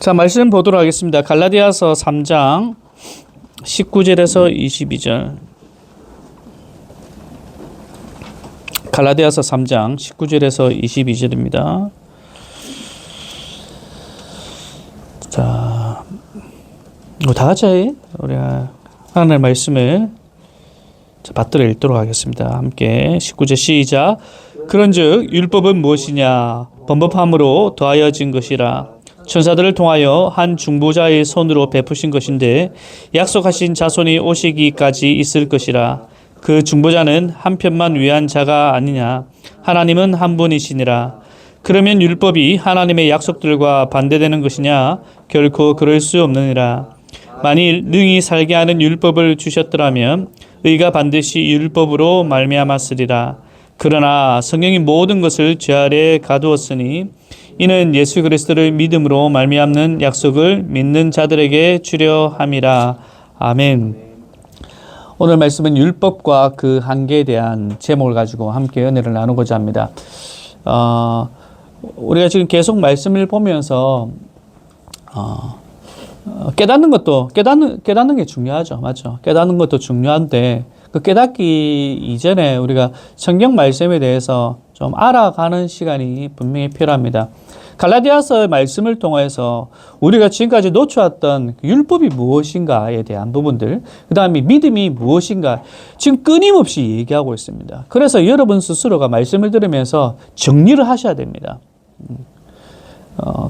자, 말씀 보도록 하겠습니다. 갈라디아서 3장 19절에서 22절. 갈라디아서 3장 19절에서 22절입니다. 자, 다 같이 우리가 하나님의 말씀을 받들어 읽도록 하겠습니다. 함께 19절 시작. 그런즉 율법은 무엇이냐? 범법함으로 더하여진 것이라. 천사들을 통하여 한 중보자의 손으로 베푸신 것인데 약속하신 자손이 오시기까지 있을 것이라. 그 중보자는 한 편만 위한 자가 아니냐? 하나님은 한 분이시니라. 그러면 율법이 하나님의 약속들과 반대되는 것이냐? 결코 그럴 수 없느니라. 만일 능히 살게 하는 율법을 주셨더라면 의가 반드시 율법으로 말미암았으리라. 그러나 성령이 모든 것을 죄 아래 가두었으니 이는 예수 그리스도를 믿음으로 말미암는 약속을 믿는 자들에게 주려 함이라. 아멘. 오늘 말씀은 율법과 그 한계에 대한 제목을 가지고 함께 은혜를 나누고자 합니다. 우리가 지금 계속 말씀을 보면서 깨닫는 게 중요하죠. 맞죠? 깨닫는 것도 중요한데 그 깨닫기 이전에 우리가 성경 말씀에 대해서 좀 알아가는 시간이 분명히 필요합니다. 갈라디아서 말씀을 통해서 우리가 지금까지 놓쳐왔던 율법이 무엇인가에 대한 부분들, 그 다음에 믿음이 무엇인가 지금 끊임없이 얘기하고 있습니다. 그래서 여러분 스스로가 말씀을 들으면서 정리를 하셔야 됩니다.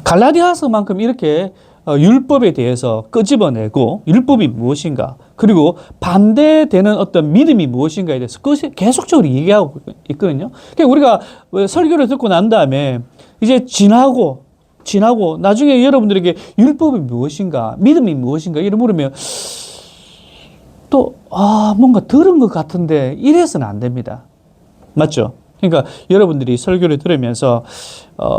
갈라디아서만큼 이렇게 율법에 대해서 끄집어내고 율법이 무엇인가, 그리고 반대되는 어떤 믿음이 무엇인가에 대해서 계속적으로 얘기하고 있거든요. 그러니까 우리가 설교를 듣고 난 다음에 이제 지나고 나중에 여러분들에게 율법이 무엇인가, 믿음이 무엇인가 이런 물으면 또 뭔가 들은 것 같은데 이래서는 안 됩니다. 맞죠? 그러니까 여러분들이 설교를 들으면서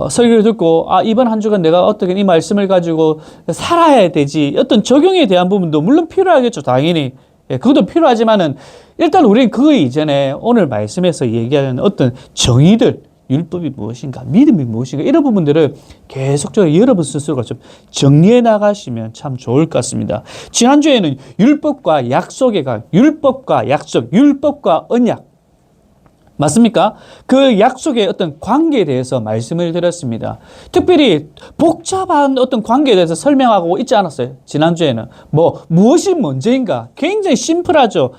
설교를 듣고 이번 한 주간 내가 어떻게 이 말씀을 가지고 살아야 되지, 어떤 적용에 대한 부분도 물론 필요하겠죠. 당연히 그것도 필요하지만은 일단 우리는 그 이전에 오늘 말씀에서 얘기하는 어떤 정의들, 율법이 무엇인가, 믿음이 무엇인가 이런 부분들을 계속적으로 여러분 스스로가 좀 정리해 나가시면 참 좋을 것 같습니다. 지난주에는 율법과 약속의 각, 율법과 약속, 율법과 언약, 맞습니까? 그 약속의 어떤 관계에 대해서 말씀을 드렸습니다. 특별히 복잡한 어떤 관계에 대해서 설명하고 있지 않았어요? 지난주에는 무엇이 먼저인가? 굉장히 심플하죠.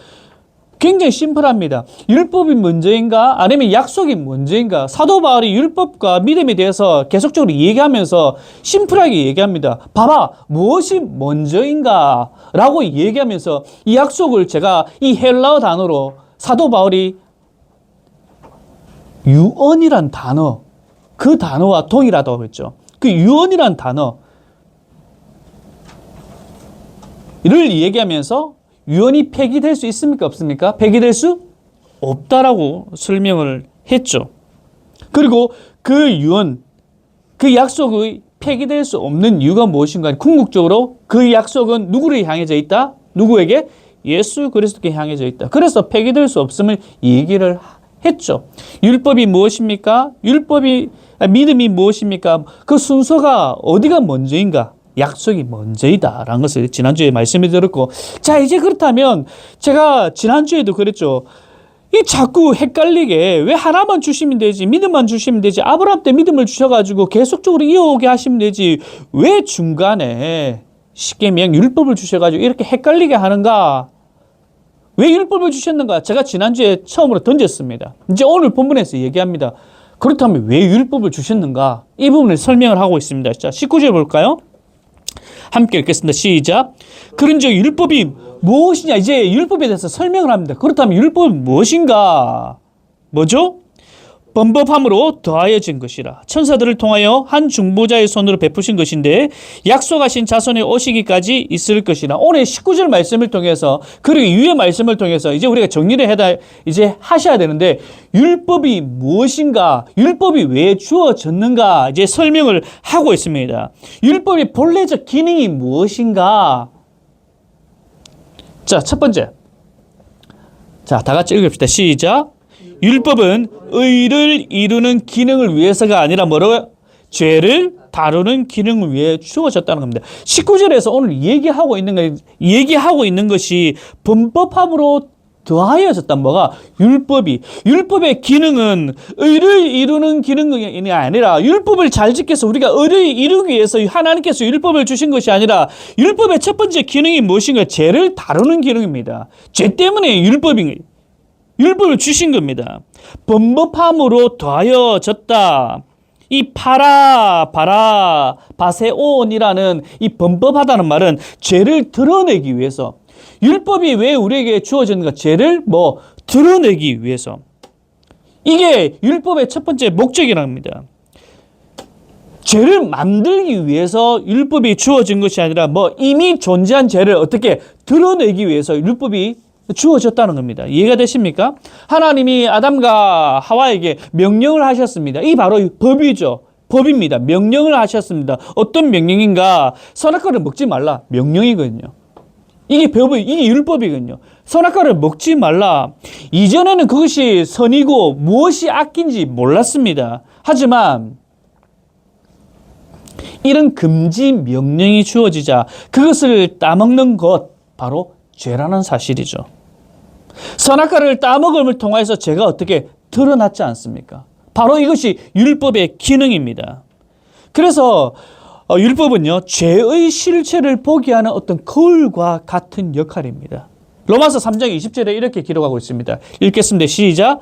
굉장히 심플합니다. 율법이 먼저인가? 아니면 약속이 먼저인가? 사도 바울이 율법과 믿음에 대해서 계속적으로 얘기하면서 심플하게 얘기합니다. 봐봐, 무엇이 먼저인가? 라고 얘기하면서 이 약속을 제가 이 헬라어 단어로 사도 바울이 유언이란 단어, 그 단어와 동일하다고 했죠. 그 유언이란 단어를 얘기하면서 유언이 폐기될 수 있습니까? 없습니까? 폐기될 수 없다라고 설명을 했죠. 그리고 그 유언, 그 약속이 폐기될 수 없는 이유가 무엇인가? 궁극적으로 그 약속은 누구를 향해져 있다? 누구에게? 예수 그리스도께 향해져 있다. 그래서 폐기될 수 없음을 얘기를 했죠. 율법이 무엇입니까? 믿음이 무엇입니까? 그 순서가 어디가 먼저인가? 약속이 먼저이다라는 것을 지난주에 말씀을 드렸고, 자, 이제 그렇다면 제가 지난주에도 그랬죠. 이 자꾸 헷갈리게 왜 하나만 주시면 되지, 믿음만 주시면 되지, 아브라함 때 믿음을 주셔가지고 계속적으로 이어오게 하시면 되지, 왜 중간에 십계명 율법을 주셔가지고 이렇게 헷갈리게 하는가? 왜 율법을 주셨는가? 제가 지난주에 처음으로 던졌습니다. 이제 오늘 본문에서 얘기합니다. 그렇다면 왜 율법을 주셨는가? 이 부분을 설명을 하고 있습니다. 자, 19절 볼까요? 함께 읽겠습니다. 시작. 그런즉 율법이 무엇이냐? 이제 율법에 대해서 설명을 합니다. 그렇다면 율법은 무엇인가? 뭐죠? 범법함으로 더하여진 것이라. 천사들을 통하여 한 중보자의 손으로 베푸신 것인데 약속하신 자손의 오시기까지 있을 것이라. 오늘 19절 말씀을 통해서, 그리고 이후의 말씀을 통해서 이제 우리가 정리를 이제 하셔야 되는데, 율법이 무엇인가, 율법이 왜 주어졌는가 이제 설명을 하고 있습니다. 율법의 본래적 기능이 무엇인가? 자, 첫 번째. 자, 다 같이 읽읍시다. 시작. 율법은 의를 이루는 기능을 위해서가 아니라 뭐라고요? 죄를 다루는 기능을 위해 주어졌다는 겁니다. 19절에서 오늘 얘기하고 있는 것이 범법함으로 더하여졌다. 뭐가? 율법의 기능은 의를 이루는 기능이 아니라, 율법을 잘 지켜서 우리가 의를 이루기 위해서 하나님께서 율법을 주신 것이 아니라, 율법의 첫 번째 기능이 무엇인가? 죄를 다루는 기능입니다. 죄 때문에 율법을 주신 겁니다. 범법함으로 더하여졌다. 이 바세온이라는 이 범법하다는 말은 죄를 드러내기 위해서, 율법이 왜 우리에게 주어지는가? 죄를 드러내기 위해서. 이게 율법의 첫 번째 목적이라는 겁니다. 죄를 만들기 위해서 율법이 주어진 것이 아니라 이미 존재한 죄를 어떻게 드러내기 위해서 율법이 주어졌다는 겁니다. 이해가 되십니까? 하나님이 아담과 하와에게 명령을 하셨습니다. 이 바로 법이죠. 법입니다. 명령을 하셨습니다. 어떤 명령인가? 선악과를 먹지 말라. 명령이거든요. 이게 율법이거든요. 선악과를 먹지 말라. 이전에는 그것이 선이고 무엇이 악인지 몰랐습니다. 하지만 이런 금지 명령이 주어지자 그것을 따먹는 것, 바로 죄라는 사실이죠. 선악과를 따먹음을 통해서 죄가 어떻게 드러났지 않습니까? 바로 이것이 율법의 기능입니다. 그래서 율법은요, 죄의 실체를 보게 하는 어떤 거울과 같은 역할입니다. 로마서 3장 20절에 이렇게 기록하고 있습니다. 읽겠습니다. 시작.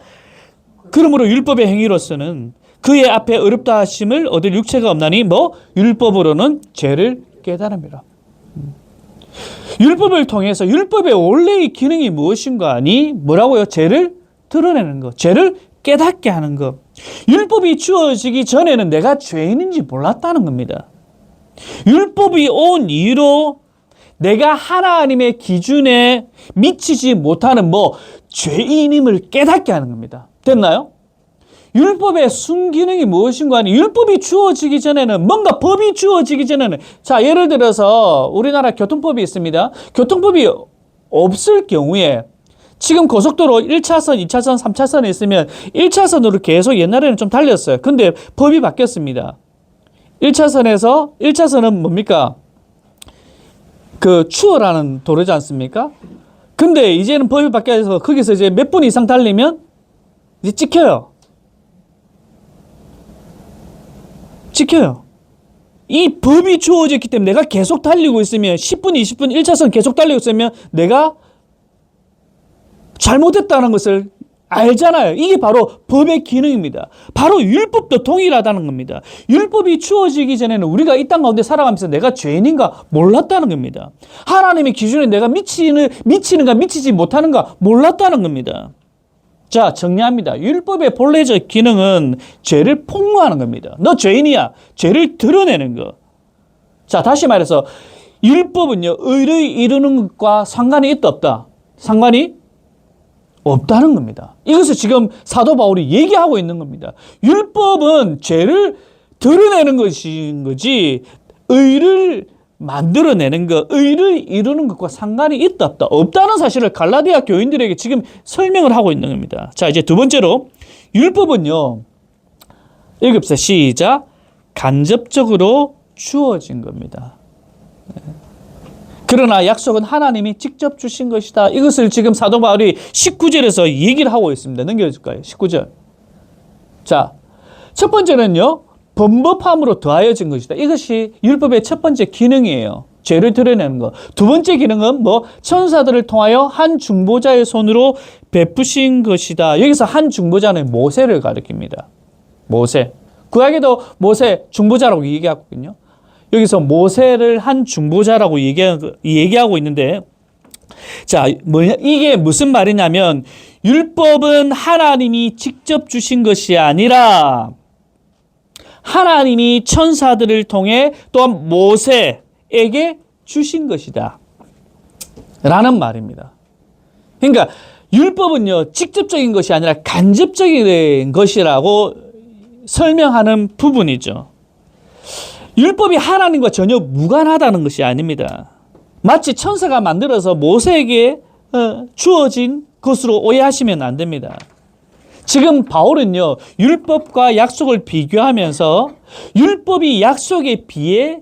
그러므로 율법의 행위로서는 그의 앞에 어렵다 하심을 얻을 육체가 없나니 율법으로는 죄를 깨달음이라. 율법을 통해서 율법의 원래의 기능이 무엇인가 하니 뭐라고요? 죄를 드러내는 것, 죄를 깨닫게 하는 것. 율법이 주어지기 전에는 내가 죄인인지 몰랐다는 겁니다. 율법이 온 이유로 내가 하나님의 기준에 미치지 못하는 죄인임을 깨닫게 하는 겁니다. 됐나요? 율법의 순기능이 무엇인가 하니, 율법이 주어지기 전에는, 뭔가 법이 주어지기 전에는, 자, 예를 들어서 우리나라 교통법이 있습니다. 교통법이 없을 경우에 지금 고속도로 1차선, 2차선, 3차선에 있으면 1차선으로 계속 옛날에는 좀 달렸어요. 근데 법이 바뀌었습니다. 1차선은 뭡니까? 추월하는 도로지 않습니까? 근데 이제는 법이 바뀌어서 거기서 이제 몇 분 이상 달리면 이제 찍혀요. 이 법이 주어졌기 때문에 내가 계속 달리고 있으면 10분, 20분 1차선 계속 달리고 있으면 내가 잘못했다는 것을 알잖아요. 이게 바로 법의 기능입니다. 바로 율법도 동일하다는 겁니다. 율법이 주어지기 전에는 우리가 이 땅 가운데 살아가면서 내가 죄인인가 몰랐다는 겁니다. 하나님의 기준에 내가 미치는가 미치지 못하는가 몰랐다는 겁니다. 자, 정리합니다. 율법의 본래적 기능은 죄를 폭로하는 겁니다. 너 죄인이야. 죄를 드러내는 거. 자, 다시 말해서 율법은요, 의를 이루는 것과 상관이 있다 없다? 상관이 없다는 겁니다. 이것을 지금 사도 바울이 얘기하고 있는 겁니다. 율법은 죄를 드러내는 것인 거지, 의를 만들어내는 것, 의를 이루는 것과 상관이 있다 없다? 없다는 사실을 갈라디아 교인들에게 지금 설명을 하고 있는 겁니다. 자, 이제 두 번째로, 율법은요, 읽읍시다. 시작. 간접적으로 주어진 겁니다. 그러나 약속은 하나님이 직접 주신 것이다. 이것을 지금 사도 바울이 19절에서 얘기를 하고 있습니다. 넘겨줄까요? 19절. 자, 첫 번째는요, 범법함으로 더하여진 것이다. 이것이 율법의 첫 번째 기능이에요. 죄를 드러내는 것. 두 번째 기능은 천사들을 통하여 한 중보자의 손으로 베푸신 것이다. 여기서 한 중보자는 모세를 가리킵니다. 모세. 구약에도 모세 중보자라고 얘기하거든요. 여기서 모세를 한 중보자라고 얘기하고 있는데, 자, 이게 무슨 말이냐면, 율법은 하나님이 직접 주신 것이 아니라 하나님이 천사들을 통해 또한 모세에게 주신 것이다 라는 말입니다. 그러니까 율법은요, 직접적인 것이 아니라 간접적인 것이라고 설명하는 부분이죠. 율법이 하나님과 전혀 무관하다는 것이 아닙니다. 마치 천사가 만들어서 모세에게 주어진 것으로 오해하시면 안 됩니다. 지금 바울은요, 율법과 약속을 비교하면서 율법이 약속에 비해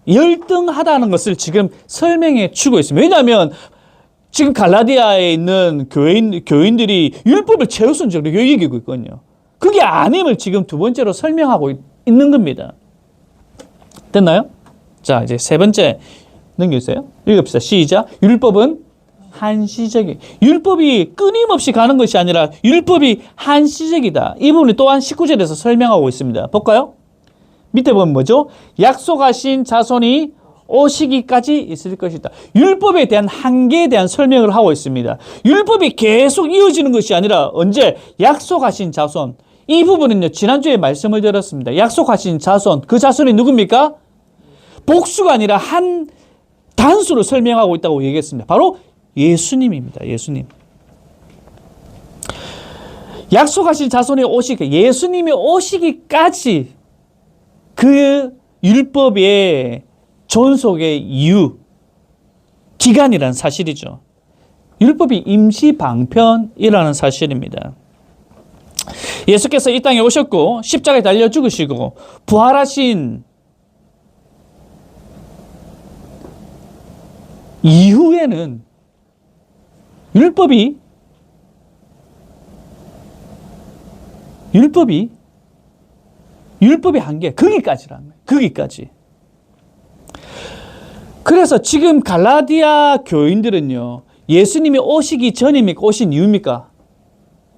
열등하다는 것을 지금 설명해 주고 있습니다. 왜냐하면 지금 갈라디아에 있는 교인들이 율법을 최우선적으로 여기고 있거든요. 그게 아님을 지금 두 번째로 설명하고 있는 겁니다. 됐나요? 자, 이제 세 번째 넘겨주세요. 읽읍시다. 시작. 율법은 한시적이. 율법이 끊임없이 가는 것이 아니라 율법이 한시적이다. 이 부분이 또한 19절에서 설명하고 있습니다. 볼까요? 밑에 보면 뭐죠? 약속하신 자손이 오시기까지 있을 것이다. 율법에 대한 한계에 대한 설명을 하고 있습니다. 율법이 계속 이어지는 것이 아니라 언제? 약속하신 자손. 이 부분은요, 지난주에 말씀을 드렸습니다. 약속하신 자손. 그 자손이 누굽니까? 복수가 아니라 한 단수로 설명하고 있다고 얘기했습니다. 바로 예수님입니다. 예수님. 약속하신 자손이 예수님이 오시기까지 그 율법의 존속의 이유, 기간이라는 사실이죠. 율법이 임시방편이라는 사실입니다. 예수께서 이 땅에 오셨고 십자가에 달려 죽으시고 부활하신 이후에는 율법이 한계, 거기까지라는 거예요. 거기까지. 그래서 지금 갈라디아 교인들은요, 예수님이 오시기 전입니까? 오신 이후입니까?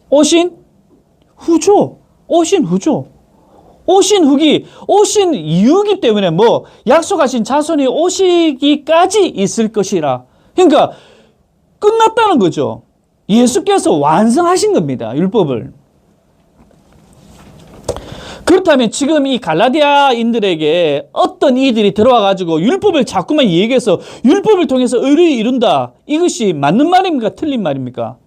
오신 후죠. 오신 후죠. 오신 후기, 오신 이후기 때문에 뭐 약속하신 자손이 오시기까지 있을 것이라. 그러니까 끝났다는 거죠. 예수께서 완성하신 겁니다. 율법을. 그렇다면 지금 이 갈라디아인들에게 어떤 이들이 들어와가지고 율법을 자꾸만 얘기해서 율법을 통해서 의를 이룬다. 이것이 맞는 말입니까? 틀린 말입니까?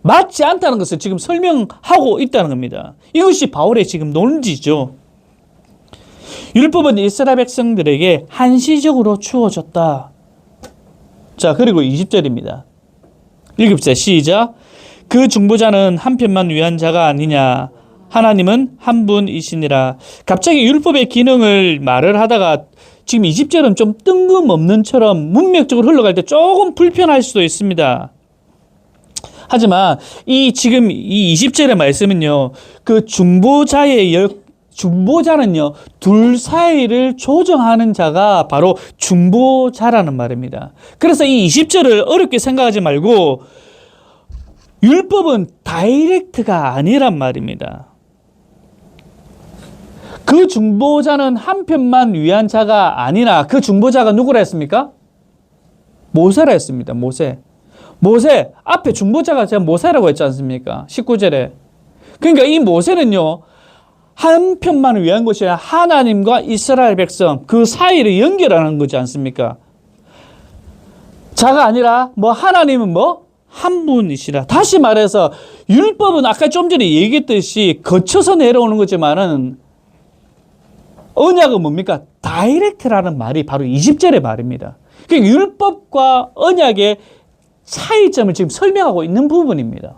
맞지 않다는 것을 지금 설명하고 있다는 겁니다. 이것이 바울의 지금 논지죠. 율법은 이스라엘 백성들에게 한시적으로 주어졌다. 자, 그리고 20절입니다. 읽읍시다. 시작. 그 중보자는 한 편만 위한 자가 아니냐. 하나님은 한 분이시니라. 갑자기 율법의 기능을 말을 하다가 지금 20절은 좀 뜬금없는처럼 문맥적으로 흘러갈 때 조금 불편할 수도 있습니다. 하지만 지금 이 20절의 말씀은요, 그 중보자는요, 둘 사이를 조정하는 자가 바로 중보자라는 말입니다. 그래서 이 20절을 어렵게 생각하지 말고 율법은 다이렉트가 아니란 말입니다. 그 중보자는 한 편만 위한 자가 아니나 그 중보자가 누구라 했습니까? 모세라 했습니다. 모세 앞에 중보자가 제가 모세라고 했지 않습니까? 19절에. 그러니까 이 모세는요, 한 편만 위한 것이 아니라 하나님과 이스라엘 백성 그 사이를 연결하는 거지 않습니까? 자가 아니라 하나님은 한 분이시라. 다시 말해서 율법은 아까 좀 전에 얘기했듯이 거쳐서 내려오는 거지만은 언약은 뭡니까? 다이렉트라는 말이 바로 20절의 말입니다. 그러니까 율법과 언약의 차이점을 지금 설명하고 있는 부분입니다.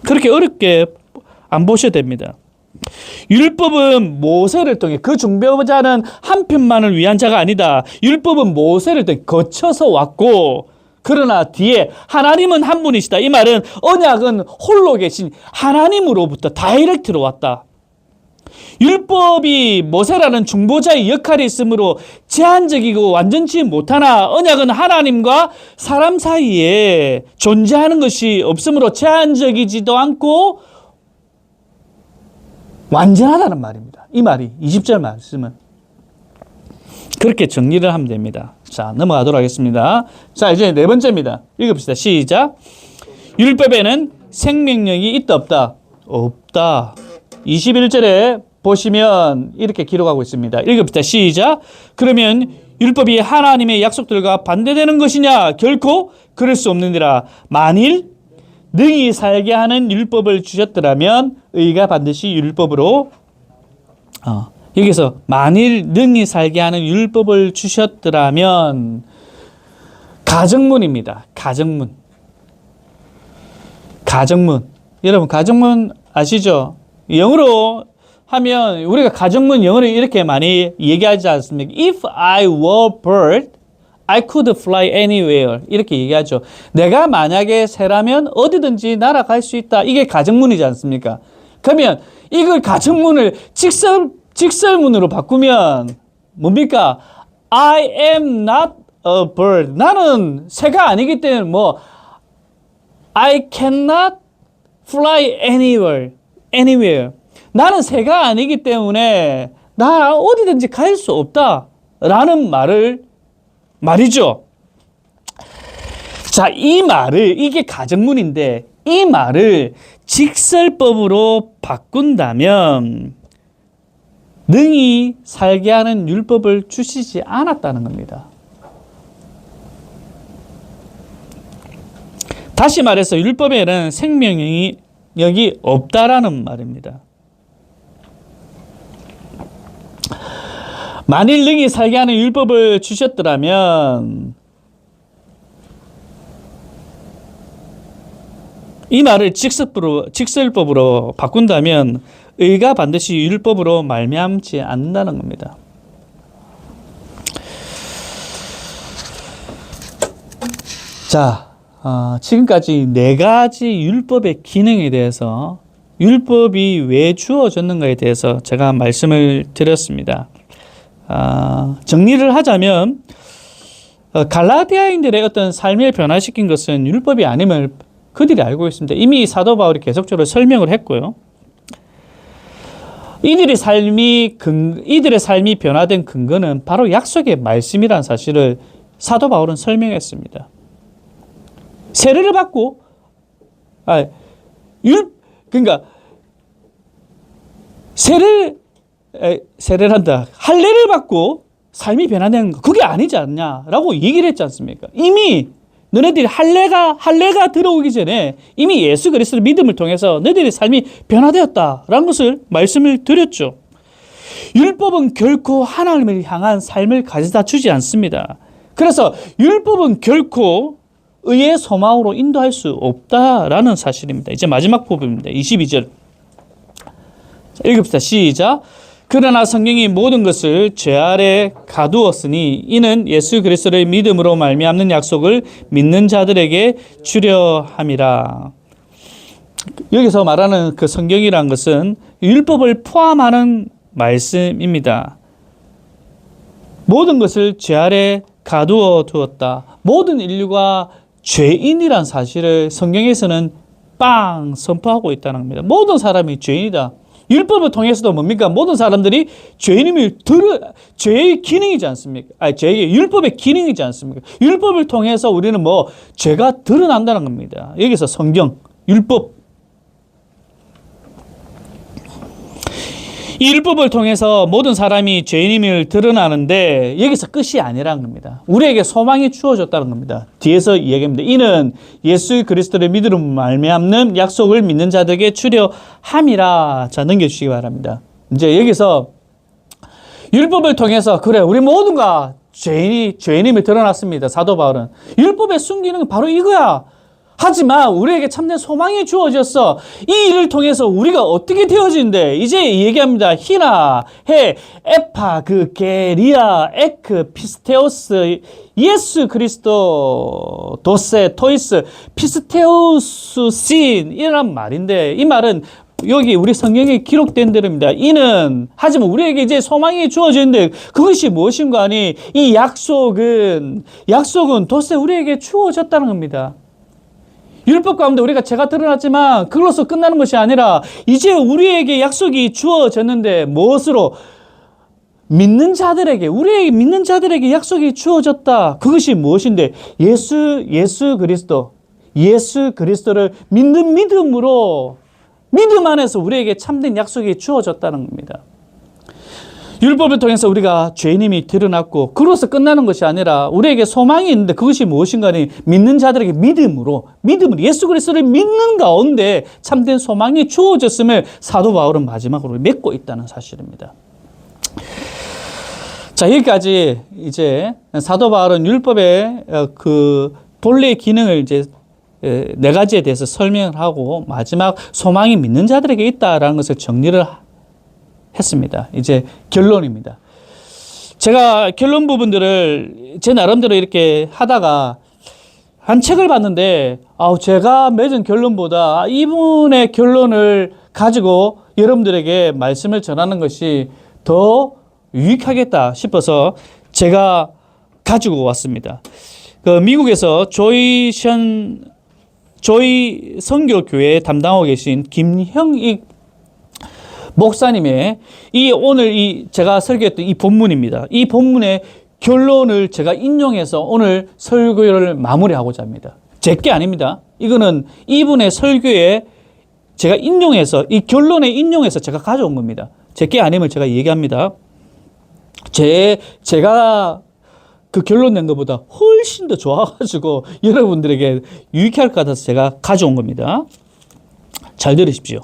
그렇게 어렵게 안 보셔도 됩니다. 율법은 모세를 통해, 그 중보자는 한 편만을 위한 자가 아니다. 율법은 모세를 통해 거쳐서 왔고, 그러나 뒤에 하나님은 한 분이시다. 이 말은 언약은 홀로 계신 하나님으로부터 다이렉트로 왔다. 율법이 모세라는 중보자의 역할이 있으므로 제한적이고 완전치 못하나 언약은 하나님과 사람 사이에 존재하는 것이 없으므로 제한적이지도 않고 완전하다는 말입니다. 이 말이 20절 말씀은 그렇게 정리를 하면 됩니다. 자, 넘어가도록 하겠습니다. 자, 이제 네 번째입니다. 읽읍시다. 시작. 율법에는 생명력이 있다 없다? 없다. 21절에 보시면 이렇게 기록하고 있습니다. 읽읍시다. 시작. 그러면 율법이 하나님의 약속들과 반대되는 것이냐? 결코 그럴 수 없느니라. 만일 능히 살게 하는 율법을 주셨더라면 의가 반드시 율법으로 여기서 만일 능히 살게 하는 율법을 주셨더라면 가정문입니다. 가정문. 여러분 가정문 아시죠? 영어로 하면 우리가 가정문 영어로 이렇게 많이 얘기하지 않습니까? If I were bird, I could fly anywhere. 이렇게 얘기하죠. 내가 만약에 새라면 어디든지 날아갈 수 있다. 이게 가정문이지 않습니까? 그러면 이걸 가정문을 직설문으로 바꾸면 뭡니까? I am not a bird. 나는 새가 아니기 때문에 I cannot fly anywhere. 나는 새가 아니기 때문에 나 어디든지 갈 수 없다라는 말이죠. 자, 이게 가정문인데 이 말을 직설법으로 바꾼다면 능히 살게 하는 율법을 주시지 않았다는 겁니다. 다시 말해서 율법에는 생명력이 없다라는 말입니다. 만일 능히 살게 하는 율법을 주셨더라면 이 말을 직설법으로 바꾼다면 의가 반드시 율법으로 말미암지 않는다는 겁니다. 자, 지금까지 4가지 율법의 기능에 대해서 율법이 왜 주어졌는가에 대해서 제가 말씀을 드렸습니다. 정리를 하자면 갈라디아인들의 어떤 삶을 변화시킨 것은 율법이 아님을 그들이 알고 있습니다. 이미 사도 바울이 계속적으로 설명을 했고요. 이들의 삶이 변화된 근거는 바로 약속의 말씀이라는 사실을 사도 바울은 설명했습니다. 세례를 받고 할례를 받고 삶이 변화된 거 그게 아니지 않냐라고 얘기를 했지 않습니까? 이미 너네들이 할례가 들어오기 전에 이미 예수 그리스도의 믿음을 통해서 너희들의 삶이 변화되었다라는 것을 말씀을 드렸죠. 율법은 결코 하나님을 향한 삶을 가져다 주지 않습니다. 그래서 율법은 결코 의의 소망으로 인도할 수 없다라는 사실입니다. 이제 마지막 부분입니다. 22절. 읽읍시다. 시작. 그러나 성경이 모든 것을 죄 아래 가두었으니 이는 예수 그리스도의 믿음으로 말미암는 약속을 믿는 자들에게 주려 함이라. 여기서 말하는 그 성경이란 것은 율법을 포함하는 말씀입니다. 모든 것을 죄 아래 가두어 두었다. 모든 인류가 죄인이란 사실을 성경에서는 선포하고 있다는 겁니다. 모든 사람이 죄인이다. 율법을 통해서도 뭡니까? 모든 사람들이 죄의 기능이지 않습니까? 죄의 율법의 기능이지 않습니까? 율법을 통해서 우리는 죄가 드러난다는 겁니다. 여기서 성경, 율법. 이 율법을 통해서 모든 사람이 죄인임을 드러나는데 여기서 끝이 아니라는 겁니다. 우리에게 소망이 주어졌다는 겁니다. 뒤에서 이야기합니다. 이는 예수 그리스도의 믿음으로 말미암는 약속을 믿는 자들에게 주려 함이라. 자, 넘겨주시기 바랍니다. 이제 여기서 율법을 통해서 그래 우리 모두가 죄인임이 드러났습니다. 사도 바울은 율법의 순기능은 바로 이거야. 하지만 우리에게 참된 소망이 주어졌어. 이 일을 통해서 우리가 어떻게 되어진대? 이제 얘기합니다. 히나, 해, 에파, 게리아, 에크, 피스테오스, 예수 그리스도, 도세, 토이스, 피스테오스, 신 이란 말인데 이 말은 여기 우리 성경에 기록된 대로입니다. 하지만 우리에게 이제 소망이 주어지는데 그것이 무엇인가 하니 이 약속은 도세 우리에게 주어졌다는 겁니다. 율법 가운데 우리가 죄가 드러났지만 그걸로서 끝나는 것이 아니라 이제 우리에게 약속이 주어졌는데 무엇으로? 믿는 자들에게 약속이 주어졌다. 그것이 무엇인데? 예수 그리스도를 믿는 믿음 안에서 우리에게 참된 약속이 주어졌다는 겁니다. 율법을 통해서 우리가 죄인임이 드러났고 그로서 끝나는 것이 아니라 우리에게 소망이 있는데 그것이 무엇인가 하니 믿는 자들에게 믿음으로 예수 그리스도를 믿는 가운데 참된 소망이 주어졌음을 사도 바울은 마지막으로 맺고 있다는 사실입니다. 자, 여기까지 이제 사도 바울은 율법의 그 본래의 기능을 이제 네 가지에 대해서 설명을 하고 마지막 소망이 믿는 자들에게 있다라는 것을 정리를 했습니다. 이제 결론입니다. 제가 결론 부분들을 제 나름대로 이렇게 하다가 한 책을 봤는데 제가 맺은 결론보다 이분의 결론을 가지고 여러분들에게 말씀을 전하는 것이 더 유익하겠다 싶어서 제가 가지고 왔습니다. 미국에서 조이 선교교회 담당하고 계신 김형익 목사님의 오늘 제가 설교했던 이 본문입니다. 이 본문의 결론을 제가 인용해서 오늘 설교를 마무리하고자 합니다. 제 게 아닙니다. 이거는 이분의 설교에 제가 인용해서 이 결론에 인용해서 제가 가져온 겁니다. 제 게 아님을 제가 얘기합니다. 제가 그 결론 낸 것보다 훨씬 더 좋아가지고 여러분들에게 유익할 것 같아서 제가 가져온 겁니다. 잘 들으십시오.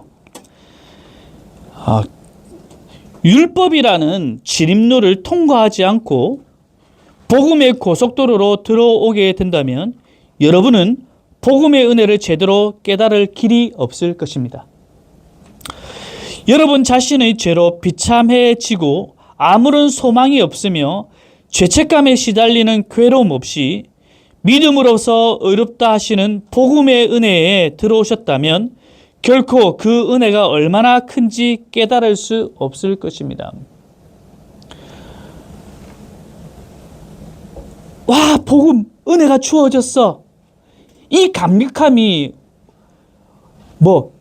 율법이라는 진입로를 통과하지 않고 복음의 고속도로로 들어오게 된다면 여러분은 복음의 은혜를 제대로 깨달을 길이 없을 것입니다. 여러분 자신의 죄로 비참해지고 아무런 소망이 없으며 죄책감에 시달리는 괴로움 없이 믿음으로써 의롭다 하시는 복음의 은혜에 들어오셨다면 결코 그 은혜가 얼마나 큰지 깨달을 수 없을 것입니다. 와, 복음, 은혜가 주어졌어. 이 감격함이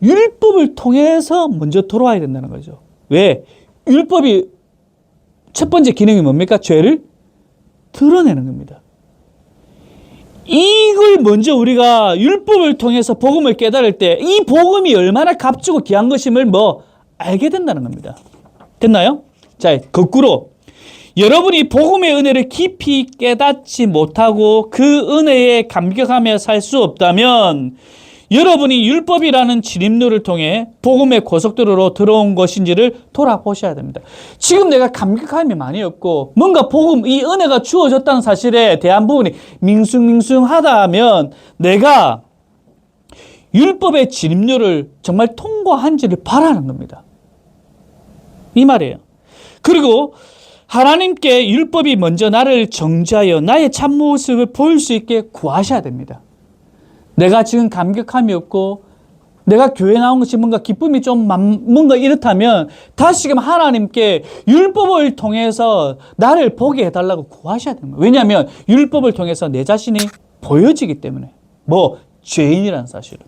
율법을 통해서 먼저 돌아와야 된다는 거죠. 왜? 율법이 첫 번째 기능이 뭡니까? 죄를 드러내는 겁니다. 이걸 먼저 우리가 율법을 통해서 복음을 깨달을 때 이 복음이 얼마나 값지고 귀한 것임을 알게 된다는 겁니다. 됐나요? 자, 거꾸로 여러분이 복음의 은혜를 깊이 깨닫지 못하고 그 은혜에 감격하며 살 수 없다면 여러분이 율법이라는 진입로를 통해 복음의 고속도로로 들어온 것인지를 돌아보셔야 됩니다. 지금 내가 감격함이 많이 없고 뭔가 복음, 이 은혜가 주어졌다는 사실에 대한 부분이 밍숭밍숭하다 하면 내가 율법의 진입로를 정말 통과한지를 바라는 겁니다. 이 말이에요. 그리고 하나님께 율법이 먼저 나를 정죄하여 나의 참모습을 보일 수 있게 구하셔야 됩니다. 내가 지금 감격함이 없고 내가 교회 나온 것이 뭔가 기쁨이 좀 뭔가 이렇다면 다시금 하나님께 율법을 통해서 나를 보게 해달라고 구하셔야 됩니다. 왜냐하면 율법을 통해서 내 자신이 보여지기 때문에 죄인이라는 사실을.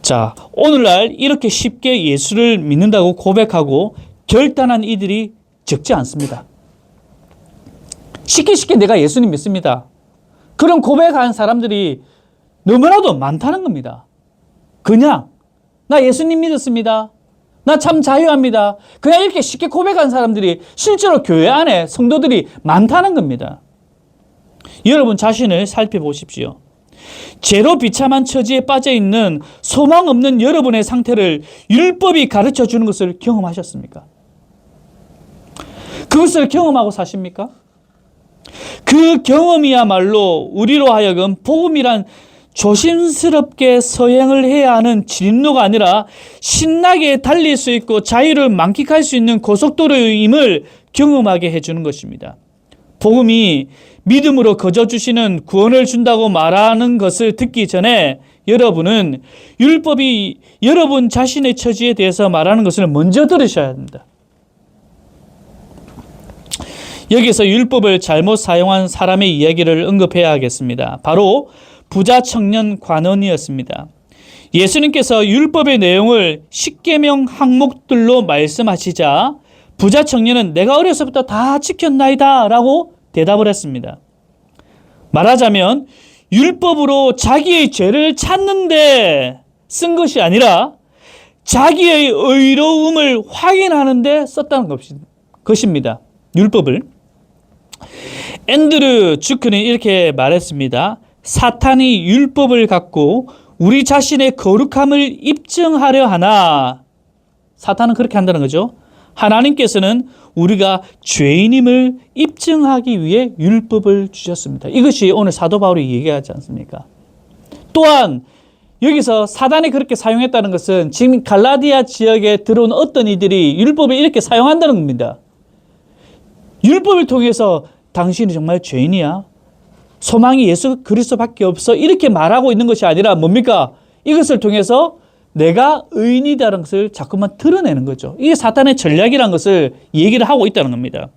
자, 오늘날 이렇게 쉽게 예수를 믿는다고 고백하고 결단한 이들이 적지 않습니다. 쉽게 내가 예수님 믿습니다. 그런 고백한 사람들이 너무나도 많다는 겁니다. 그냥 나 예수님 믿었습니다. 나 참 자유합니다. 그냥 이렇게 쉽게 고백한 사람들이 실제로 교회 안에 성도들이 많다는 겁니다. 여러분 자신을 살펴보십시오. 죄로 비참한 처지에 빠져 있는 소망 없는 여러분의 상태를 율법이 가르쳐 주는 것을 경험하셨습니까? 그것을 경험하고 사십니까? 그 경험이야말로 우리로 하여금 복음이란 조심스럽게 서행을 해야 하는 진로가 아니라 신나게 달릴 수 있고 자유를 만끽할 수 있는 고속도로임을 경험하게 해주는 것입니다. 복음이 믿음으로 거저주시는 구원을 준다고 말하는 것을 듣기 전에 여러분은 율법이 여러분 자신의 처지에 대해서 말하는 것을 먼저 들으셔야 합니다. 여기서 율법을 잘못 사용한 사람의 이야기를 언급해야 하겠습니다. 바로 부자 청년 관원이었습니다. 예수님께서 율법의 내용을 십계명 항목들로 말씀하시자 부자 청년은 내가 어려서부터 다 지켰나이다 라고 대답을 했습니다. 말하자면 율법으로 자기의 죄를 찾는데 쓴 것이 아니라 자기의 의로움을 확인하는 데 썼다는 것입니다. 율법을. 앤드류 주크는 이렇게 말했습니다. 사탄이 율법을 갖고 우리 자신의 거룩함을 입증하려 하나, 사탄은 그렇게 한다는 거죠. 하나님께서는 우리가 죄인임을 입증하기 위해 율법을 주셨습니다. 이것이 오늘 사도 바울이 얘기하지 않습니까? 또한 여기서 사단이 그렇게 사용했다는 것은 지금 갈라디아 지역에 들어온 어떤 이들이 율법을 이렇게 사용한다는 겁니다. 율법을 통해서 당신이 정말 죄인이야? 소망이 예수 그리스도밖에 없어? 이렇게 말하고 있는 것이 아니라 뭡니까? 이것을 통해서 내가 의인이다라는 것을 자꾸만 드러내는 거죠. 이게 사탄의 전략이라는 것을 얘기를 하고 있다는 겁니다.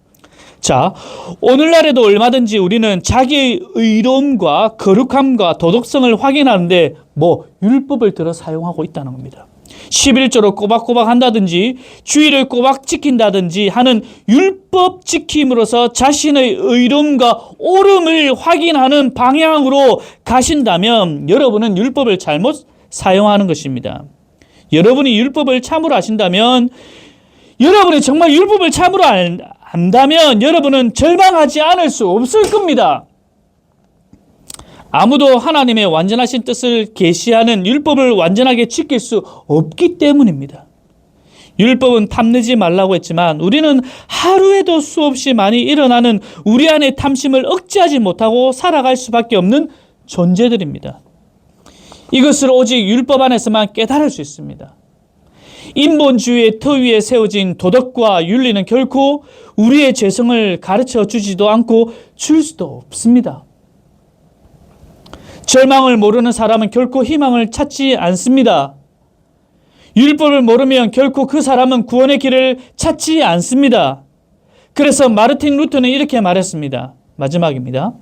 자, 오늘날에도 얼마든지 우리는 자기의 의로움과 거룩함과 도덕성을 확인하는데 율법을 들어 사용하고 있다는 겁니다. 11조로 꼬박꼬박 한다든지 주의를 꼬박 지킨다든지 하는 율법 지킴으로써 자신의 의로움과 옳음을 확인하는 방향으로 가신다면 여러분은 율법을 잘못 사용하는 것입니다. 여러분이 율법을 참으로 아신다면, 여러분이 정말 율법을 참으로 안다면 여러분은 절망하지 않을 수 없을 겁니다. 아무도 하나님의 완전하신 뜻을 계시하는 율법을 완전하게 지킬 수 없기 때문입니다. 율법은 탐내지 말라고 했지만 우리는 하루에도 수없이 많이 일어나는 우리 안의 탐심을 억제하지 못하고 살아갈 수밖에 없는 존재들입니다. 이것을 오직 율법 안에서만 깨달을 수 있습니다. 인본주의의 터 위에 세워진 도덕과 윤리는 결코 우리의 죄성을 가르쳐 주지도 않고 줄 수도 없습니다. 절망을 모르는 사람은 결코 희망을 찾지 않습니다. 율법을 모르면 결코 그 사람은 구원의 길을 찾지 않습니다. 그래서 마르틴 루터는 이렇게 말했습니다. 마지막입니다.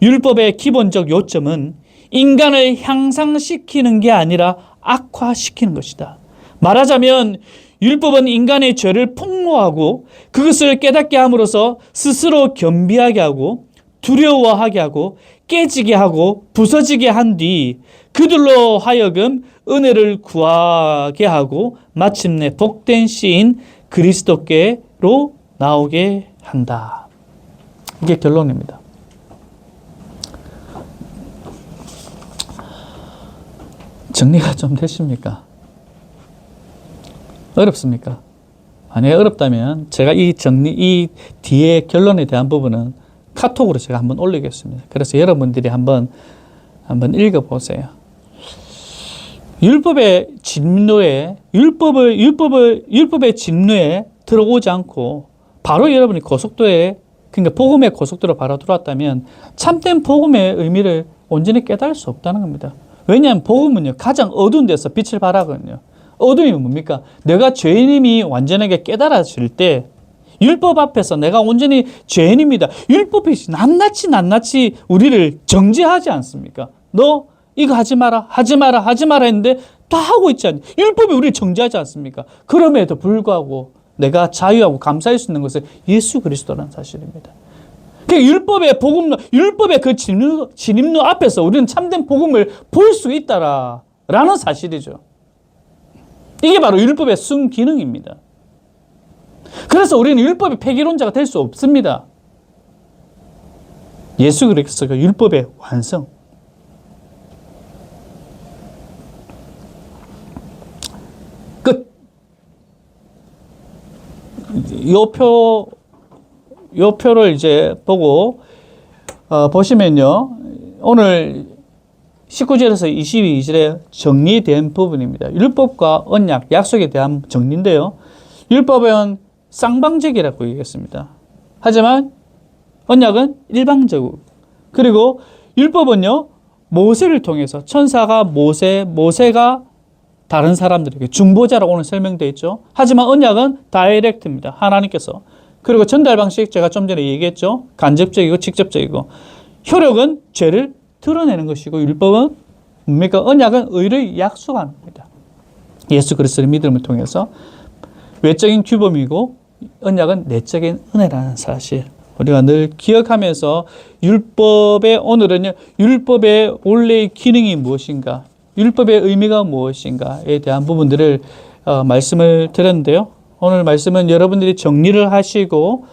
율법의 기본적 요점은 인간을 향상시키는 게 아니라 악화시키는 것이다. 말하자면 율법은 인간의 죄를 폭로하고 그것을 깨닫게 함으로써 스스로 겸비하게 하고 두려워하게 하고 깨지게 하고 부서지게 한 뒤 그들로 하여금 은혜를 구하게 하고 마침내 복된 씨인 그리스도께로 나오게 한다. 이게 결론입니다. 정리가 좀 되십니까? 어렵습니까? 만약에 어렵다면 제가 이 뒤에 결론에 대한 부분은 카톡으로 제가 한번 올리겠습니다. 그래서 여러분들이 한번 읽어보세요. 율법의 진노에 들어오지 않고 바로 여러분이 고속도에, 그러니까 복음의 고속도로 바로 들어왔다면 참된 복음의 의미를 온전히 깨달을 수 없다는 겁니다. 왜냐하면 복음은요, 가장 어두운 데서 빛을 발하거든요. 어둠이 뭡니까? 내가 죄인임이 완전하게 깨달아질 때 율법 앞에서 내가 온전히 죄인입니다. 율법이 낱낱이 우리를 정죄하지 않습니까? 너 이거 하지 마라 했는데 다 하고 있지 않니? 율법이 우리를 정죄하지 않습니까? 그럼에도 불구하고 내가 자유하고 감사할 수 있는 것은 예수 그리스도라는 사실입니다. 율법의 그 진입로 앞에서 우리는 참된 복음을 볼 수 있다라는 사실이죠. 이게 바로 율법의 순기능입니다. 그래서 우리는 율법의 폐기론자가 될 수 없습니다. 예수 그리스도가 율법의 완성. 끝. 요 표를 이제 보고 보시면요. 오늘 19절에서 22절에 정리된 부분입니다. 율법과 언약, 약속에 대한 정리인데요. 율법은 쌍방적이라고 얘기했습니다. 하지만 언약은 일방적이고, 그리고 율법은요, 모세를 통해서 천사가 모세가 다른 사람들에게 중보자라고 오늘 설명되어 있죠. 하지만 언약은 다이렉트입니다. 하나님께서. 그리고 전달 방식 제가 좀 전에 얘기했죠. 간접적이고 직접적이고. 효력은 죄를 드러내는 것이고, 율법은 뭡니까? 언약은 의를 약속하는 겁니다. 예수 그리스도의 믿음을 통해서 외적인 규범이고 언약은 내적인 은혜라는 사실, 우리가 늘 기억하면서 오늘은요, 율법의 원래의 기능이 무엇인가, 율법의 의미가 무엇인가에 대한 부분들을 말씀을 드렸는데요. 오늘 말씀은 여러분들이 정리를 하시고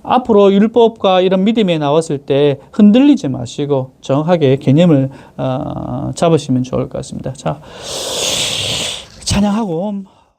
앞으로 율법과 이런 믿음에 나왔을 때 흔들리지 마시고 정확하게 개념을 잡으시면 좋을 것 같습니다. 자, 찬양하고